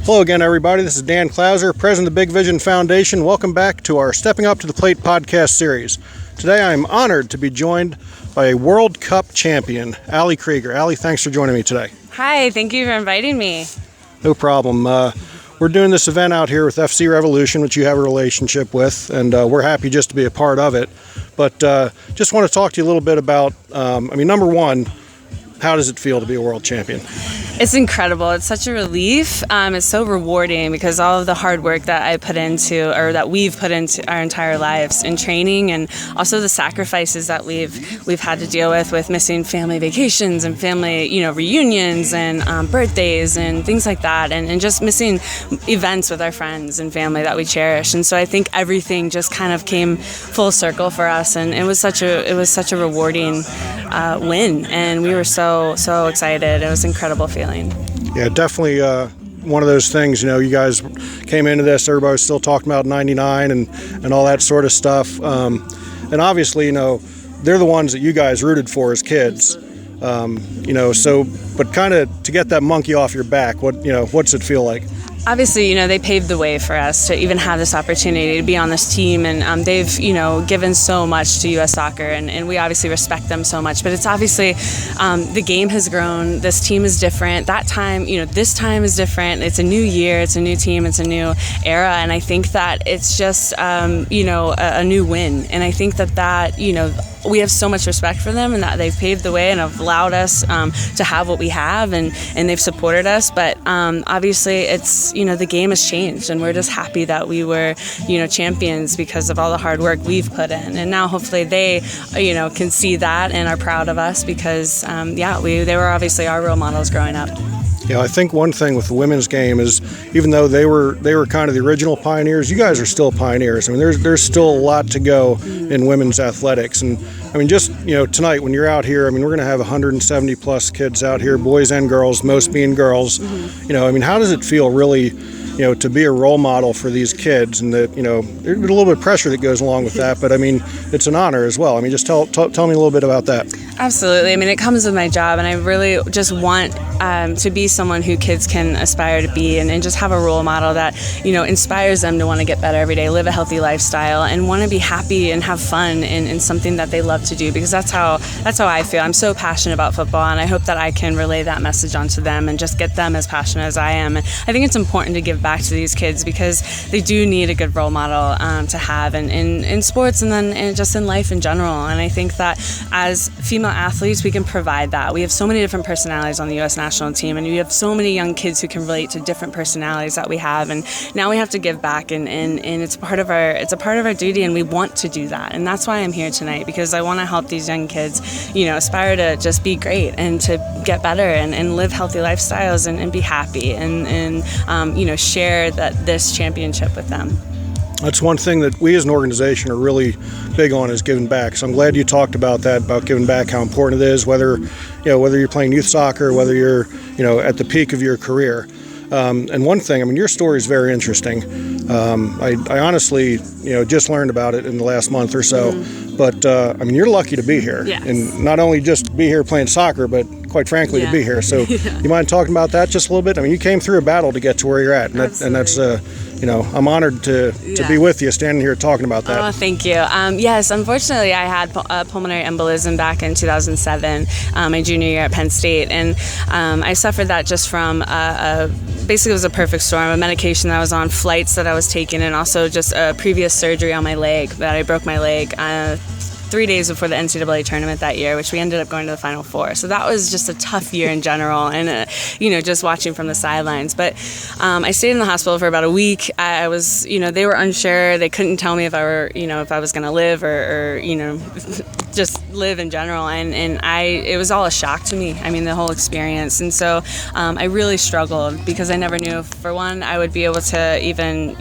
Hello again, everybody. This is Dan Clouser, president of the Big Vision Foundation. Welcome back to our Stepping Up to the Plate podcast series. Today I am honored to be joined by a World Cup champion, Allie Krieger. Allie, thanks for joining me today. Hi, thank you for inviting me. No problem. We're doing this event out here with FC Revolution, which you have a relationship with, and we're happy just to be a part of it. But just want to talk to you a little bit about, number one, how does it feel to be a world champion? It's incredible. It's such a relief. It's so rewarding because all of the hard work that I put into, or that we've put into our entire lives in training, and also the sacrifices that we've had to deal with missing family vacations and family, reunions and birthdays and things like that, and just missing events with our friends and family that we cherish. And so I think everything just kind of came full circle for us, and it was such a rewarding win, and we were so excited. It was an incredible feeling. Yeah, definitely one of those things, you guys came into this, everybody was still talking about 99 and all that sort of stuff. And obviously, they're the ones that you guys rooted for as kids. But kind of to get that monkey off your back, what's it feel like? Obviously, they paved the way for us to even have this opportunity to be on this team, and they've, given so much to U.S. soccer, and we obviously respect them so much. But it's obviously, the game has grown. This team is different. That time, this time is different. It's a new year. It's a new team. It's a new era, and I think that it's just, a new win. And I think that we have so much respect for them, and that they've paved the way and have allowed us to have what we have, and they've supported us. But obviously, it's the game has changed, and we're just happy that we were champions because of all the hard work we've put in. And now hopefully they can see that and are proud of us because they were obviously our role models growing up. Yeah, I think one thing with the women's game is even though they were kind of the original pioneers, you guys are still pioneers. I mean, there's still a lot to go in women's athletics. And I mean, just, tonight when you're out here, we're going to have 170 plus kids out here, boys and girls, most being girls. How does it feel really, to be a role model for these kids, and that, there's a little bit of pressure that goes along with that, but it's an honor as well. Just tell me a little bit about that. Absolutely. It comes with my job, and I really just want to be someone who kids can aspire to be, and just have a role model that, inspires them to want to get better every day, live a healthy lifestyle, and want to be happy and have fun in something that they love to do, because that's how I feel. I'm so passionate about football, and I hope that I can relay that message onto them and just get them as passionate as I am. And I think it's important to give back to these kids because they do need a good role model to have in sports and just in life in general. And I think that as female athletes, we can provide that. We have so many different personalities on the U.S. national team, and we have so many young kids who can relate to different personalities that we have. And now we have to give back, and it's a part of our duty, and we want to do that. And that's why I'm here tonight, because I want to help these young kids, aspire to just be great and to get better and live healthy lifestyles and be happy and share this championship with them. That's one thing that we as an organization are really big on, is giving back. So I'm glad you talked about that, about giving back, how important it is, whether you're playing youth soccer, whether you're, at the peak of your career. And one thing, your story is very interesting. I honestly, just learned about it in the last month or so. But, you're lucky to be here. Yes. And not only just be here playing soccer, but quite frankly to be here. So you mind talking about that just a little bit? You came through a battle to get to where you're at. And that's I'm honored to be with you, standing here talking about that. Oh, thank you. Yes, unfortunately, I had pulmonary embolism back in 2007, my junior year at Penn State. And I suffered that just from basically it was a perfect storm, a medication that I was on, flights that I was taking, and also just a previous surgery on my leg, that I broke my leg 3 days before the NCAA tournament that year, which we ended up going to the Final Four. So that was just a tough year in general, and just watching from the sidelines. But I stayed in the hospital for about a week. I was, they were unsure. They couldn't tell me if I was going to live or just live in general, and it was all a shock to me. The whole experience, and so I really struggled because I never knew if, for one, I would be able to even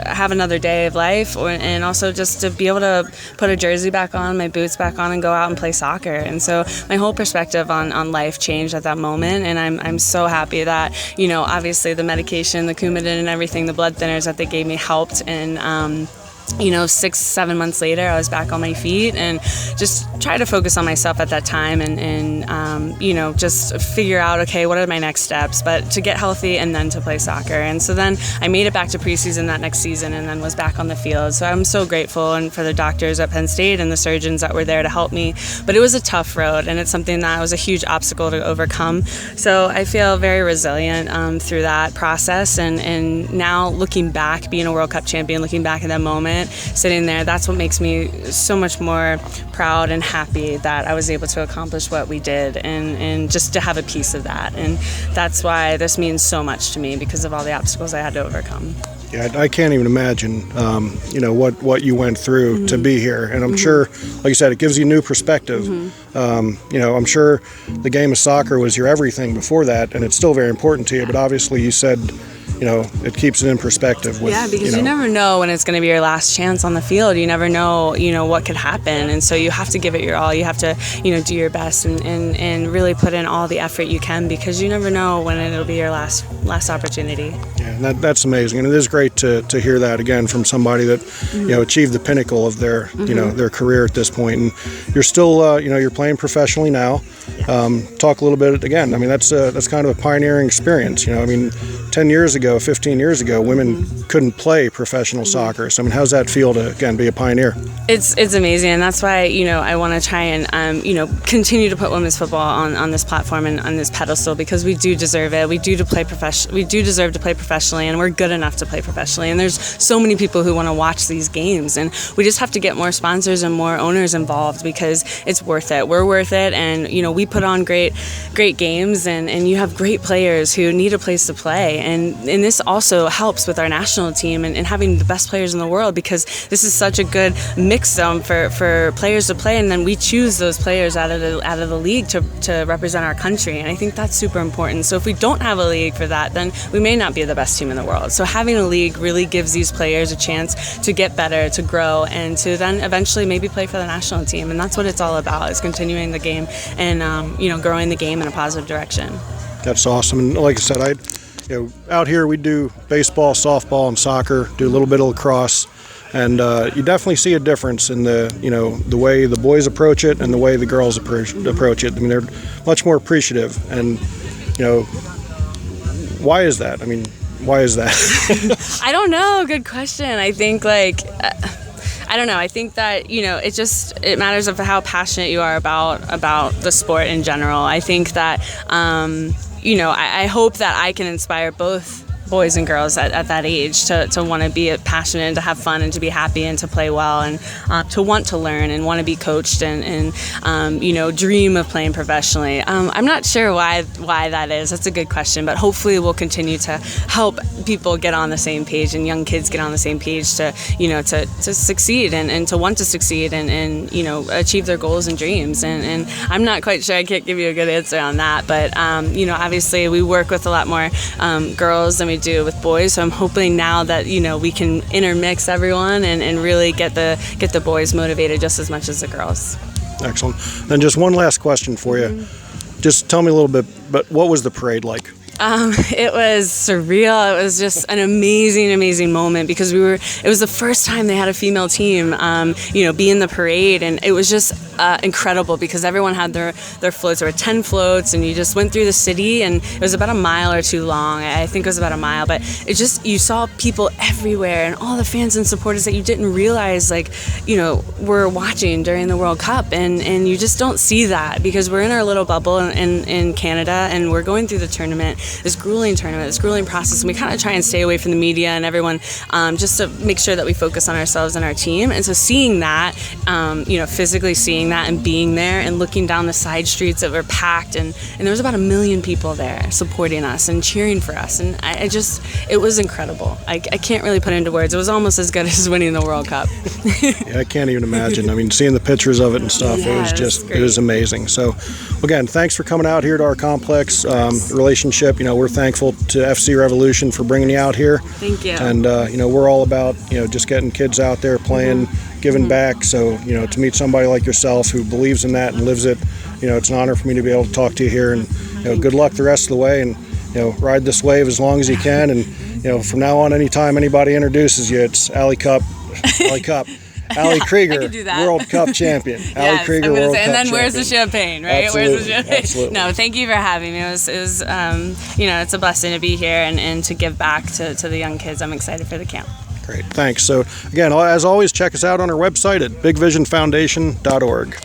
have another day of life, and also just to be able to put a jersey back on, my boots back on, and go out and play soccer. And so my whole perspective on life changed at that moment, and I'm so happy that, obviously the medication, the Coumadin and everything, the blood thinners that they gave me helped, and 6-7 months later, I was back on my feet and just try to focus on myself at that time and just figure out, okay, what are my next steps, but to get healthy and then to play soccer. And so then I made it back to preseason that next season and then was back on the field. So I'm so grateful and for the doctors at Penn State and the surgeons that were there to help me. But it was a tough road, and it's something that was a huge obstacle to overcome. So I feel very resilient through that process. And now looking back, being a World Cup champion, looking back at that moment, sitting there, that's what makes me so much more proud and happy that I was able to accomplish what we did and just to have a piece of that. And that's why this means so much to me, because of all the obstacles I had to overcome. Yeah, I can't even imagine, what you went through to be here. And I'm sure, like you said, it gives you new perspective. I'm sure the game of soccer was your everything before that, and it's still very important to you. But obviously you said, it keeps it in perspective. Because you never know when it's going to be your last chance on the field. You never know, what could happen. And so you have to give it your all. You have to, do your best and really put in all the effort you can, because you never know when it'll be your last opportunity. Yeah, and that's amazing. And it is great to hear that again from somebody that, achieved the pinnacle of their, their career at this point. And you're still, you're playing professionally now. Talk a little bit again. I mean, that's kind of a pioneering experience. 10 years ago, 15 years ago, women couldn't play professional soccer. So, how's that feel to, again, be a pioneer? It's amazing, and that's why, I want to try and, continue to put women's football on this platform and on this pedestal, because we do deserve it. We do deserve to play professionally, and we're good enough to play professionally. And there's so many people who want to watch these games, and we just have to get more sponsors and more owners involved, because it's worth it. We're worth it, and, we put on great games, and you have great players who need a place to play. And this also helps with our national team and having the best players in the world, because this is such a good mix zone for players to play, and then we choose those players out of the league to represent our country. And I think that's super important. So if we don't have a league for that, then we may not be the best team in the world. So having a league really gives these players a chance to get better, to grow, and to then eventually maybe play for the national team. And that's what it's all about, is continuing the game and growing the game in a positive direction. That's awesome. And like I said, out here we do baseball, softball, and soccer, do a little bit of lacrosse, and you definitely see a difference in the way the boys approach it and the way the girls approach it. They're much more appreciative, and why is that? Why is that? I don't know. Good question. I think I don't know. I think that, it matters of how passionate you are about the sport in general. I think that, I hope that I can inspire both boys and girls at that age to want to be passionate and to have fun and to be happy and to play well and to want to learn and want to be coached and dream of playing professionally. I'm not sure why that is. That's a good question, but hopefully we'll continue to help people get on the same page and young kids get on the same page to succeed and to want to succeed and achieve their goals and dreams. And I'm not quite sure. I can't give you a good answer on that, but obviously we work with a lot more girls than we do with boys, so I'm hoping now that we can intermix everyone and really get the boys motivated just as much as the girls. Excellent. Then just one last question for you. Just tell me a little bit, but what was the parade like? It was surreal. It was just an amazing moment, because it was the first time they had a female team, be in the parade, and it was just incredible, because everyone had their floats. There were 10 floats, and you just went through the city, and it was about a mile or two long. I think it was about a mile, but you saw people everywhere, and all the fans and supporters that you didn't realize, were watching during the World Cup, and you just don't see that, because we're in our little bubble in Canada, and we're going through the tournament. This grueling process, and we kind of try and stay away from the media and everyone, just to make sure that we focus on ourselves and our team. And so seeing that, physically seeing that and being there and looking down the side streets that were packed, and there was about 1 million people there supporting us and cheering for us, and it was incredible. I can't really put it into words. It was almost as good as winning the World Cup. Yeah, I can't even imagine. Seeing the pictures of it and stuff, it was amazing. So again, thanks for coming out here to our complex. Relationship, we're thankful to FC Revolution for bringing you out here. Thank you. And we're all about just getting kids out there playing, giving back. So to meet somebody like yourself who believes in that and lives it, it's an honor for me to be able to talk to you here. And good luck the rest of the way, and ride this wave as long as you can. And from now on, anytime anybody introduces you, it's Alley Cup, Allie Cup. Allie Krieger, I could do that. World Cup champion. Allie Krieger, World Cup champion. And then champion. where's the champagne, right? Absolutely, Where's the champagne? absolutely. No, thank you for having me. It was it's a blessing to be here and to give back to the young kids. I'm excited for the camp. Great, thanks. So again, as always, check us out on our website at bigvisionfoundation.org.